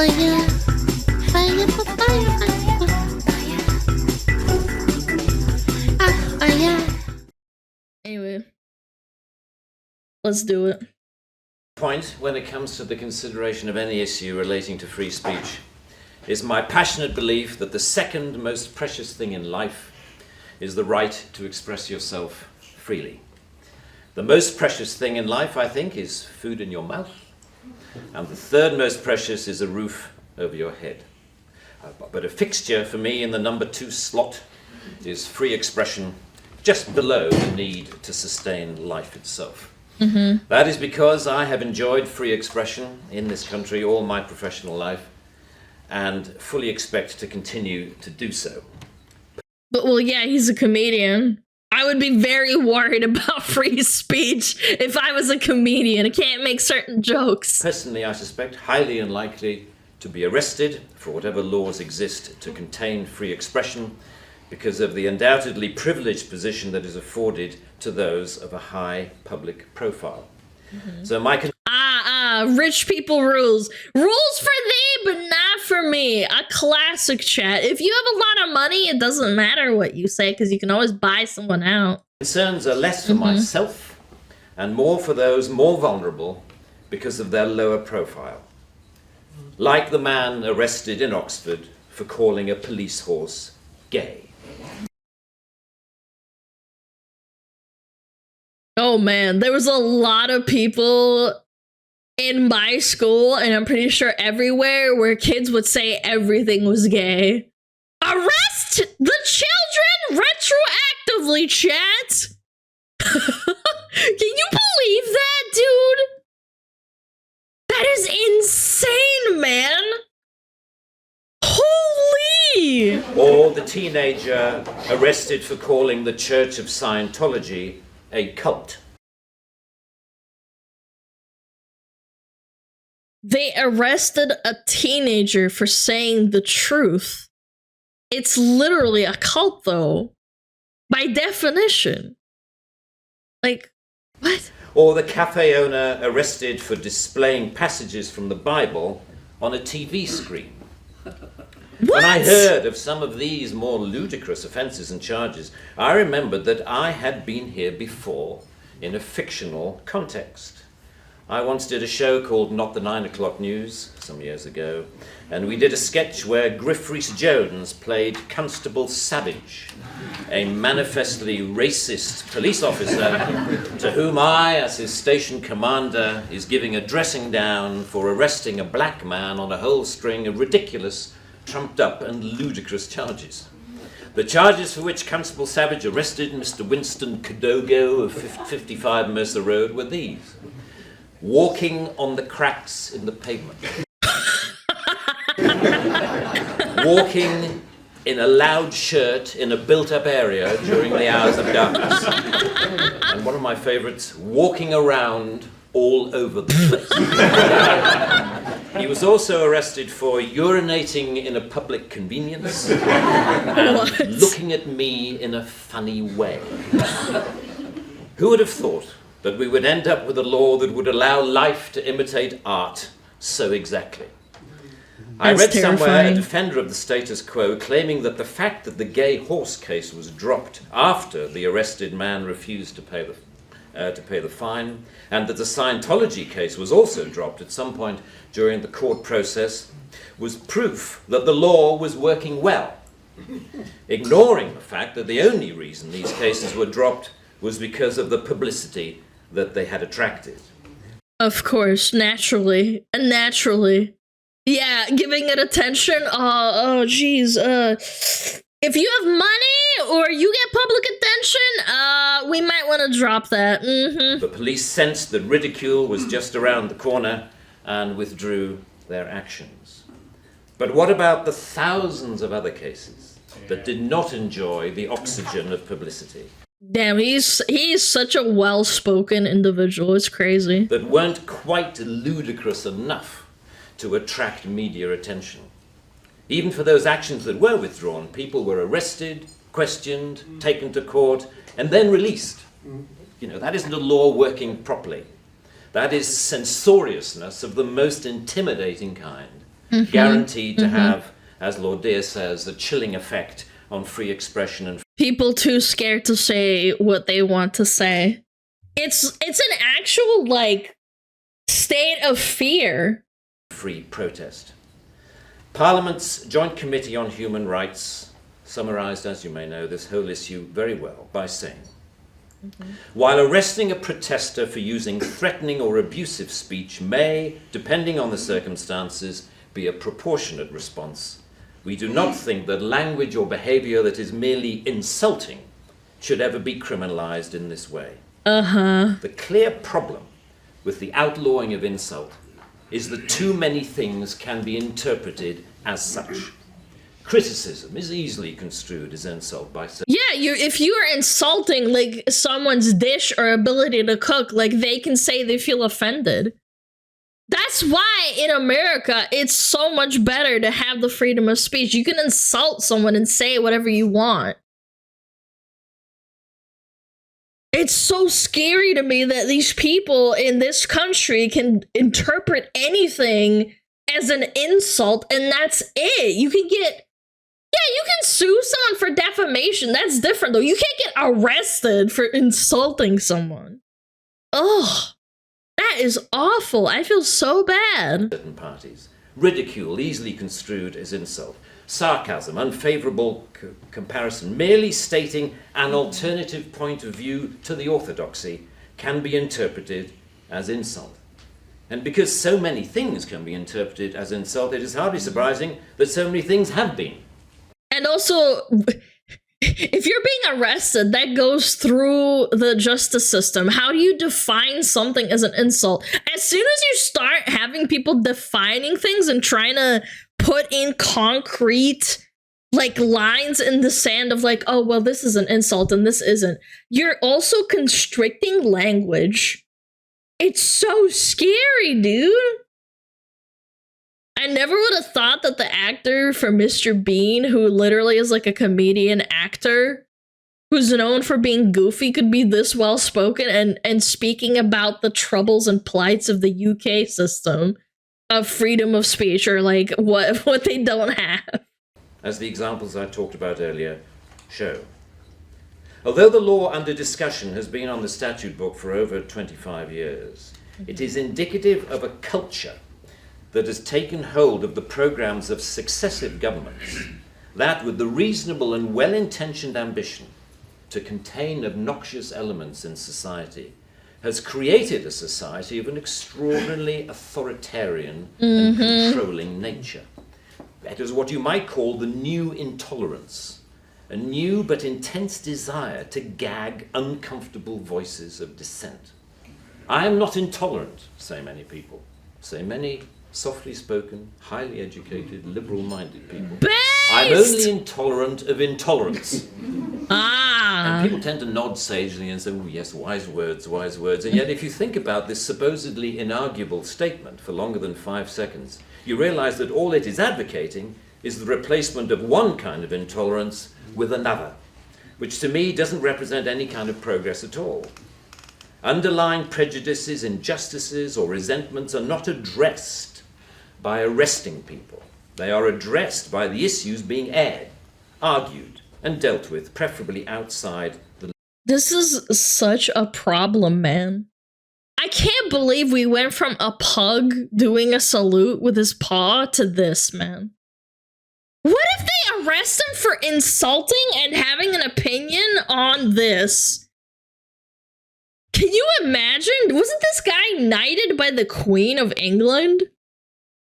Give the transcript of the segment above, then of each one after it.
fire, fire for fire, fire. Anyway, let's do it. Point when it comes to the consideration of any issue relating to free speech is my passionate belief that the second most precious thing in life is the right to express yourself freely. The most precious thing in life, I think, is food in your mouth, and the third most precious is a roof over your head. But a fixture for me in the number 2 slot is free expression, just below the need to sustain life itself. Mm-hmm. That is because I have enjoyed free expression in this country all my professional life and fully expect to continue to do so. But, well, yeah, he's a comedian. I would be very worried about free speech if I was a comedian. I can't make certain jokes. Personally, I suspect highly unlikely to be arrested for whatever laws exist to contain free expression because of the undoubtedly privileged position that is afforded to those of a high public profile. Mm-hmm. So my rich people rules. Rules for thee, but not for me. A classic chat. If you have a lot of money, it doesn't matter what you say because you can always buy someone out. Concerns are less for myself and more for those more vulnerable because of their lower profile. Like the man arrested in Oxford for calling a police horse gay. Oh man, there was a lot of people in my school, and I'm pretty sure everywhere, where kids would say everything was gay. Arrest the children retroactively, chat! Can you believe that, dude? That is insane, man! Holy! Or the teenager arrested for calling the Church of Scientology a cult. They arrested a teenager for saying the truth. It's literally a cult, though. By definition. Like, what? Or the cafe owner arrested for displaying passages from the Bible on a TV screen. What? When I heard of some of these more ludicrous offences and charges, I remembered that I had been here before in a fictional context. I once did a show called Not the 9 O'Clock News some years ago, and we did a sketch where Griff Rhys-Jones played Constable Savage, a manifestly racist police officer to whom I, as his station commander, is giving a dressing down for arresting a black man on a whole string of ridiculous, trumped-up and ludicrous charges. The charges for which Constable Savage arrested Mr. Winston Kadogo of 55 Mercer Road were these: walking on the cracks in the pavement, walking in a loud shirt in a built-up area during the hours of darkness, and one of my favourites, walking around all over the place. He was also arrested for urinating in a public convenience and looking at me in a funny way. Who would have thought that we would end up with a law that would allow life to imitate art so exactly? I read somewhere a defender of the status quo claiming that the fact that the gay horse case was dropped after the arrested man refused to pay the fine, and that the Scientology case was also dropped at some point during the court process, was proof that the law was working well, ignoring the fact that the only reason these cases were dropped was because of the publicity that they had attracted. Of course, naturally. Yeah, giving it attention. Geez. If you have money or you get public attention, we might want to drop that. Mm-hmm. The police sensed that ridicule was just around the corner and withdrew their actions. But what about the thousands of other cases that did not enjoy the oxygen of publicity? Damn, he's such a well-spoken individual. It's crazy. That weren't quite ludicrous enough to attract media attention. Even for those actions that were withdrawn, people were arrested, questioned, taken to court, and then released. You know, that isn't a law working properly. That is censoriousness of the most intimidating kind. guaranteed to have, as Lord Deer says, a chilling effect on free expression and people too scared to say what they want to say. It's an actual, like, state of fear. Free protest. Parliament's Joint Committee on Human Rights summarised, as you may know, this whole issue very well by saying, while arresting a protester for using threatening or abusive speech may, depending on the circumstances, be a proportionate response, we do not think that language or behaviour that is merely insulting should ever be criminalised in this way. The clear problem with the outlawing of insult is that too many things can be interpreted as such. Criticism is easily construed as insult by some. Yeah, if you are insulting, like, someone's dish or ability to cook, like, they can say they feel offended. That's why in America, it's so much better to have the freedom of speech. You can insult someone and say whatever you want. It's so scary to me that these people in this country can interpret anything as an insult, and that's it. You can get... Yeah, you can sue someone for defamation. That's different, though. You can't get arrested for insulting someone. Ugh. That is awful. I feel so bad. Certain parties. Ridicule, easily construed as insult. Sarcasm, unfavourable comparison, merely stating an alternative point of view to the orthodoxy can be interpreted as insult. And because so many things can be interpreted as insult, it is hardly surprising that so many things have been. And also, if you're being arrested, that goes through the justice system. How do you define something as an insult? As soon as you start having people defining things and trying to put in concrete, like, lines in the sand of, like, oh, well, this is an insult and this isn't, you're also constricting language. It's so scary, dude. I never would have thought that the actor for Mr. Bean, who literally is like a comedian actor, who's known for being goofy, could be this well-spoken and speaking about the troubles and plights of the UK system of freedom of speech, or like what they don't have. As the examples I talked about earlier show. Although the law under discussion has been on the statute book for over 25 years, it is indicative of a culture that has taken hold of the programs of successive governments, that with the reasonable and well-intentioned ambition to contain obnoxious elements in society, has created a society of an extraordinarily authoritarian and controlling nature. That is what you might call the new intolerance, a new but intense desire to gag uncomfortable voices of dissent. I am not intolerant, say many people, say many softly spoken, highly educated, liberal-minded people. Based! I'm only intolerant of intolerance. Ah. And people tend to nod sagely and say, oh yes, wise words, wise words. And yet if you think about this supposedly inarguable statement for longer than 5 seconds, you realize that all it is advocating is the replacement of one kind of intolerance with another, which to me doesn't represent any kind of progress at all. Underlying prejudices, injustices, or resentments are not addressed by arresting people. They are addressed by the issues being aired, argued, and dealt with, preferably outside the... This is such a problem, man. I can't believe we went from a pug doing a salute with his paw to this, man. What if they arrest him for insulting and having an opinion on this? Can you imagine? Wasn't this guy knighted by the Queen of England?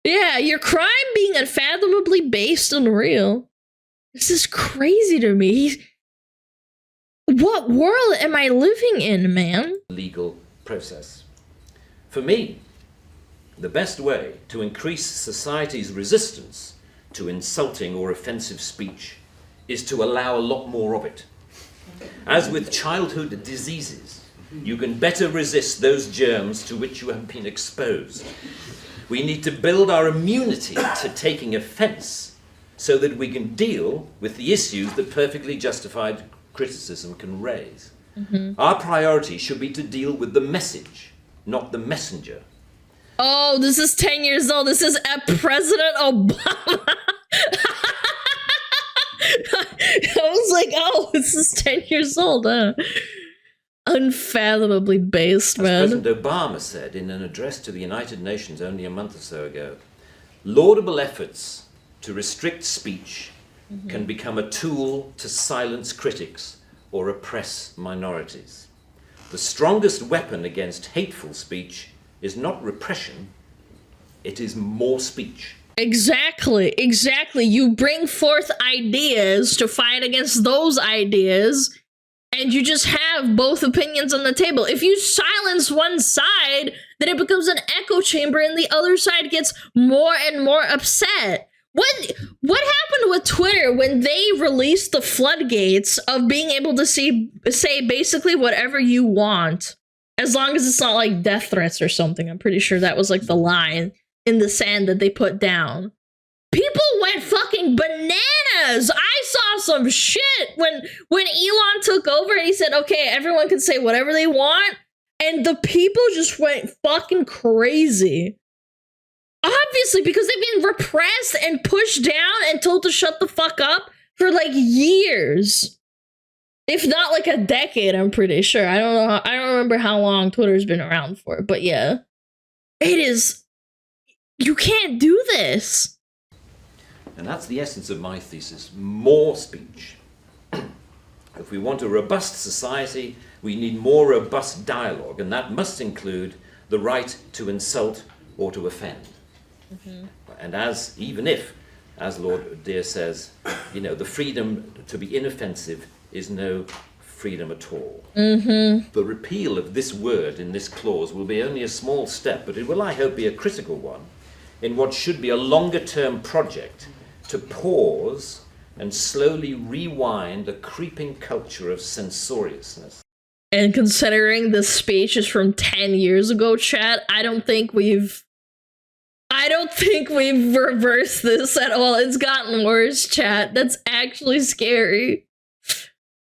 Yeah, your crime being unfathomably based and real. This is crazy to me. What world am I living in, man? Legal process. For me, the best way to increase society's resistance to insulting or offensive speech is to allow a lot more of it. As with childhood diseases, you can better resist those germs to which you have been exposed. We need to build our immunity to taking offence so that we can deal with the issues that perfectly justified criticism can raise. Our priority should be to deal with the message, not the messenger. Oh, this is 10 years old. This is at President Obama. I was like, oh, this is 10 years old, huh? Unfathomably based, man. As President Obama said in an address to the United Nations only a month or so ago, laudable efforts to restrict speech can become a tool to silence critics or oppress minorities. The strongest weapon against hateful speech is not repression, it is more speech. Exactly. You bring forth ideas to fight against those ideas, and you just have both opinions on the table. If you silence one side, then it becomes an echo chamber and the other side gets more and more upset. What happened with Twitter when they released the floodgates of being able to say basically whatever you want, as long as it's not like death threats or something? I'm pretty sure that was like the line in the sand that they put down. People went fucking bananas. I saw some shit when Elon took over and he said, okay, everyone can say whatever they want, and the people just went fucking crazy. Obviously, because they've been repressed and pushed down and told to shut the fuck up for like years. If not like a decade, I'm pretty sure. I don't remember how long Twitter's been around for, but yeah. It is. You can't do this. And that's the essence of my thesis. More speech. If we want a robust society, we need more robust dialogue, and that must include the right to insult or to offend. And even if, as Lord Dear says, the freedom to be inoffensive is no freedom at all. The repeal of this word in this clause will be only a small step, but it will, I hope, be a critical one in what should be a longer-term project to pause and slowly rewind a creeping culture of censoriousness. And considering this speech is from 10 years ago, chat, I don't think we've reversed this at all. It's gotten worse, chat. That's actually scary.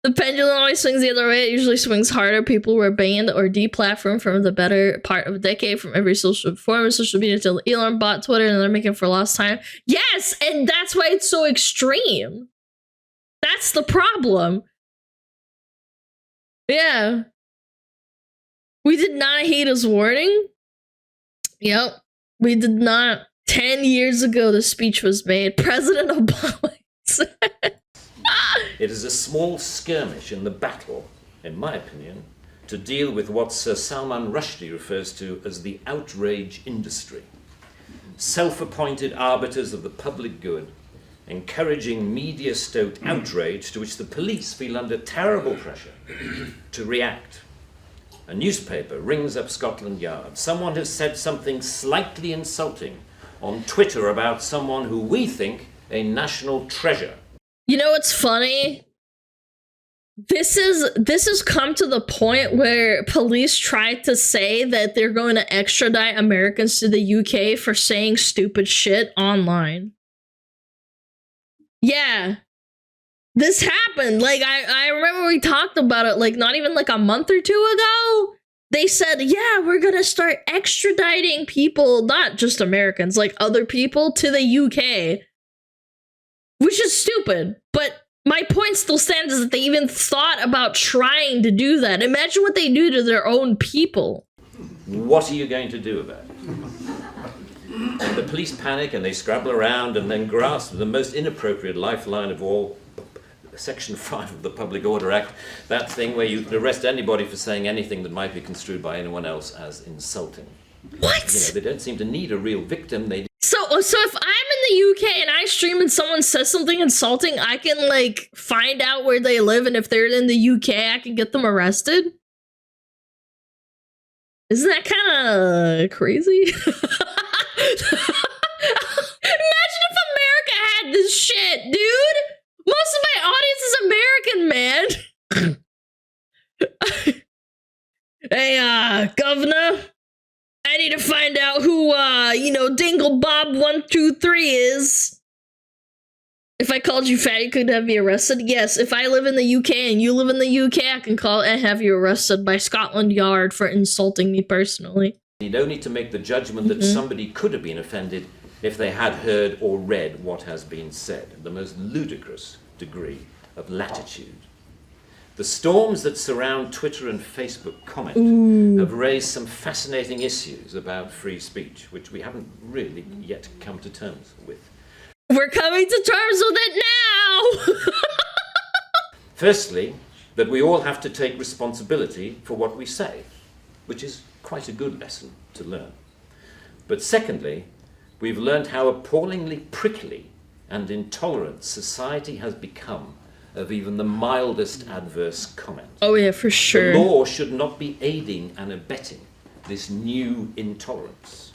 The pendulum always swings the other way. It usually swings harder. People were banned or deplatformed from the better part of a decade from every social forum and social media until Elon bought Twitter and they're making for lost time. Yes, and that's why it's so extreme. That's the problem. Yeah. We did not heed his warning. Yep. We did not. 10 years ago, the speech was made. President Obama said. It is a small skirmish in the battle, in my opinion, to deal with what Sir Salman Rushdie refers to as the outrage industry. Self-appointed arbiters of the public good, encouraging media-stoked outrage to which the police feel under terrible pressure to react. A newspaper rings up Scotland Yard. Someone has said something slightly insulting on Twitter about someone who we think a national treasure. You know what's funny? This has come to the point where police tried to say that they're going to extradite Americans to the UK for saying stupid shit online. Yeah. This happened. Like, I remember we talked about it, like, not even like a month or two ago. They said, yeah, we're gonna start extraditing people, not just Americans, like other people, to the UK. Which is stupid. But my point still stands is that they even thought about trying to do that. Imagine what they do to their own people. What are you going to do about it? And the police panic and they scrabble around and then grasp the most inappropriate lifeline of all, Section 5 of the Public Order Act, that thing where you arrest anybody for saying anything that might be construed by anyone else as insulting. What? They don't seem to need a real victim. So if I'm in the UK and I stream and someone says something insulting, I can, like, find out where they live, and if they're in the UK, I can get them arrested? Isn't that kind of crazy? Imagine if America had this shit, dude! Most of my audience is American, man! Hey, governor, I need to find out who, Dingle Bob 123 is. If I called you fat, you could have me arrested? Yes, if I live in the UK and you live in the UK, I can call and have you arrested by Scotland Yard for insulting me personally. need only to make the judgment that somebody could have been offended if they had heard or read what has been said. The most ludicrous degree of latitude. The storms that surround Twitter and Facebook comment have raised some fascinating issues about free speech, which we haven't really yet come to terms with. We're coming to terms with it now! Firstly, that we all have to take responsibility for what we say, which is quite a good lesson to learn. But secondly, we've learned how appallingly prickly and intolerant society has become of even the mildest adverse comment. Oh yeah, for sure. The law should not be aiding and abetting this new intolerance.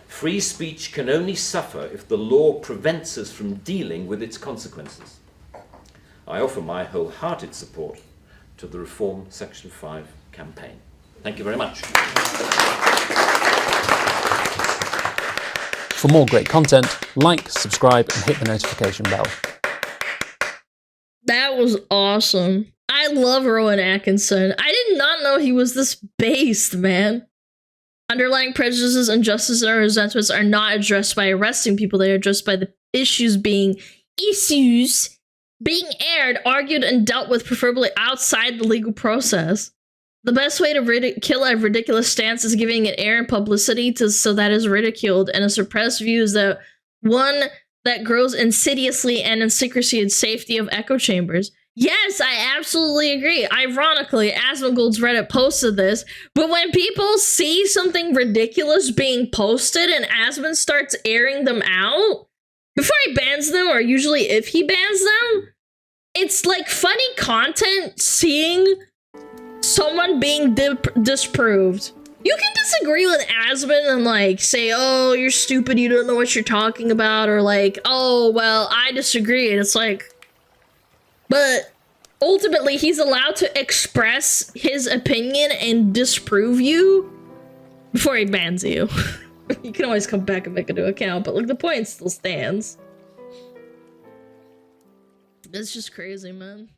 Free speech can only suffer if the law prevents us from dealing with its consequences. I offer my wholehearted support to the Reform Section 5 campaign. Thank you very much. For more great content, like, subscribe, and hit the notification bell. That was awesome. I love Rowan Atkinson. I did not know he was this based, man. Underlying prejudices, injustices, and resentments are not addressed by arresting people. They are addressed by the issues being aired, argued, and dealt with, preferably outside the legal process. The best way to kill a ridiculous stance is giving it air and publicity so that is ridiculed, and a suppressed view is that one that grows insidiously and in secrecy and safety of echo chambers. Yes, I absolutely agree. Ironically, Asmongold's Reddit posted this, but when people see something ridiculous being posted and Asmon starts airing them out, before he bans them, or usually if he bans them, it's like funny content seeing someone being disproved. You can disagree with Asmon and like say, oh, you're stupid, you don't know what you're talking about, or like, oh, well, I disagree. And it's like, but ultimately he's allowed to express his opinion and disprove you before he bans you. You can always come back and make a new account, but like the point still stands. It's just crazy, man.